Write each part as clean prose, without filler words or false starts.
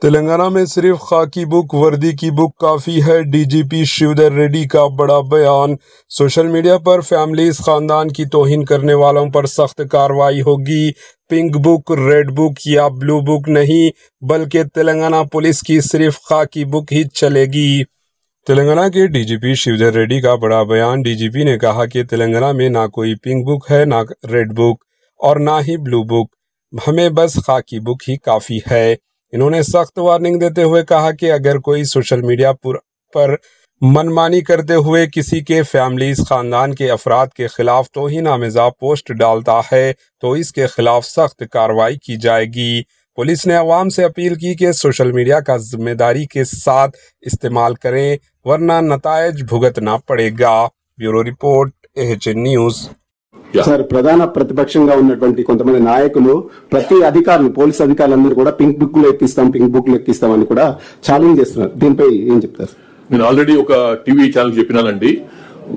तेलंगाना में सिर्फ खाकी बुक वर्दी की बुक काफी है, डीजीपी शिवधर रेड्डी का बड़ा बयान। सोशल मीडिया पर फैमिलीज खानदान की तौहीन करने वालों पर सख्त कार्रवाई होगी। पिंक बुक, रेड बुक या ब्लू बुक नहीं, बल्कि तेलंगाना पुलिस की सिर्फ खाकी बुक ही चलेगी। तेलंगाना के डीजीपी शिवधर रेड्डी का बड़ा बयान। डीजीपी ने कहा कि तेलंगाना में ना कोई पिंक बुक है, ना रेड बुक और ना ही ब्लू बुक, हमें बस खाकी बुक ही काफी है। इन्होंने सख्त वार्निंग देते हुए कहा कि अगर कोई सोशल मीडिया पर मनमानी करते हुए किसी के फैमिलीज खानदान के अफराद के खिलाफ तौहीन-आमेज़ा पोस्ट डालता है तो इसके खिलाफ सख्त कार्रवाई की जाएगी। पुलिस ने अवाम से अपील की कि सोशल मीडिया का जिम्मेदारी के साथ इस्तेमाल करें, वरना नतायज भुगतना पड़ेगा। Bureau report, AHN news. Sir ప్రధాన ప్రతిపక్షంగా ఉన్నటువంటి కొంతమంది నాయకులు ప్రతి అధికారులు పోలీస్ అధికారులందరూ కూడా పింక్ బుక్ లో ఎక్కిస్తామని కూడా ఛాలెంజ్ చేస్తున్నారు. దీనిపై ఏం చెప్తారు? నేను ఆల్రెడీ ఒక టీవీ ఛానల్ చెప్పినానండి,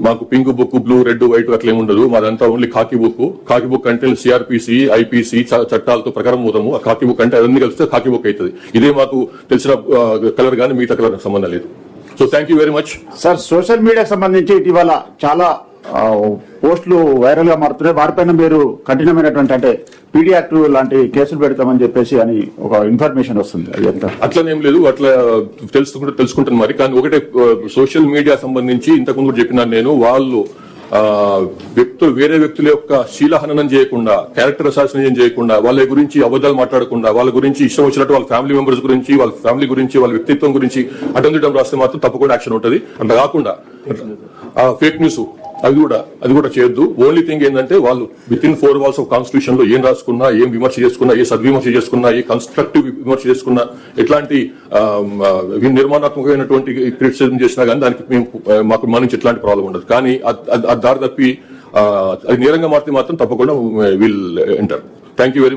మాకు pink book, blue, red, white అట్లా ఏముండదు. మాదంతా ఓన్లీ కాకి బుక్. కాకి బుక్ అంటే సిఆర్పిసి, ఐపీసీ చట్టాలతో ప్రకారం పోతాము. ఆ కాకి బుక్ అంటే అన్ని కలిస్తే కాకి బుక్ అవుతుంది. ఇదే మాకు తెలిసిన కలర్ గానీ మిగతా కలర్ సంబంధం లేదు. So thank you very much. Sir, social మీడియాకి సంబంధించి ఇటీవల చాలా పోస్టులు వైరల్ గా మారుతున్నాయి. వారిపైన మీరు కఠినమైనటువంటి అంటే పీడీ యాక్ట్ లాంటి కేసులు పెడతామని చెప్పేసి అని ఒక ఇన్ఫర్మేషన్ వస్తుంది. అట్లనేం లేదు, అట్లా తెలుసుకుంటాను మరి. కానీ ఒకటే, సోషల్ మీడియా సంబంధించి ఇంతకుముందు కూడా చెప్పినాను నేను, వాళ్ళు వ్యక్తులు వేరే వ్యక్తుల యొక్క శీలహననం చేయకుండా, క్యారెక్టర్ అసాసినేషన్ చేయకుండా, వాళ్ళ గురించి అబద్ధాలు మాట్లాడకుండా, వాళ్ళ గురించి ఇష్టం వచ్చినట్టు వాళ్ళ ఫ్యామిలీ మెంబర్స్ గురించి, వాళ్ళ ఫ్యామిలీ గురించి, వాళ్ళ వ్యక్తిత్వం గురించి అటెండడం రాస్తే మాత్రం తప్పకుండా యాక్షన్ ఉంటుంది. అట్లా కాకుండా ఫేక్ న్యూస్ అది కూడా చేయొద్దు. ఓన్లీ థింగ్ ఏంటంటే వాళ్ళు within 4 walls of constitution లో ఏం రాసుకున్నా, ఏం విమర్శ చేసుకున్నా, ఏ సద్విమర్శ చేసుకున్నా, ఏ కన్స్ట్రక్టివ్ విమర్శ చేసుకున్నా, ఎట్లాంటి నిర్మాణాత్మకమైనటువంటి క్రిటిసిజం చేసినా కానీ దానికి మాకు మన నుంచి ఎట్లాంటి ప్రాబ్లం ఉండదు. కానీ అది దారి తప్పి అది నేరంగా మారితే మాత్రం తప్పకుండా will enter. Thank you very much.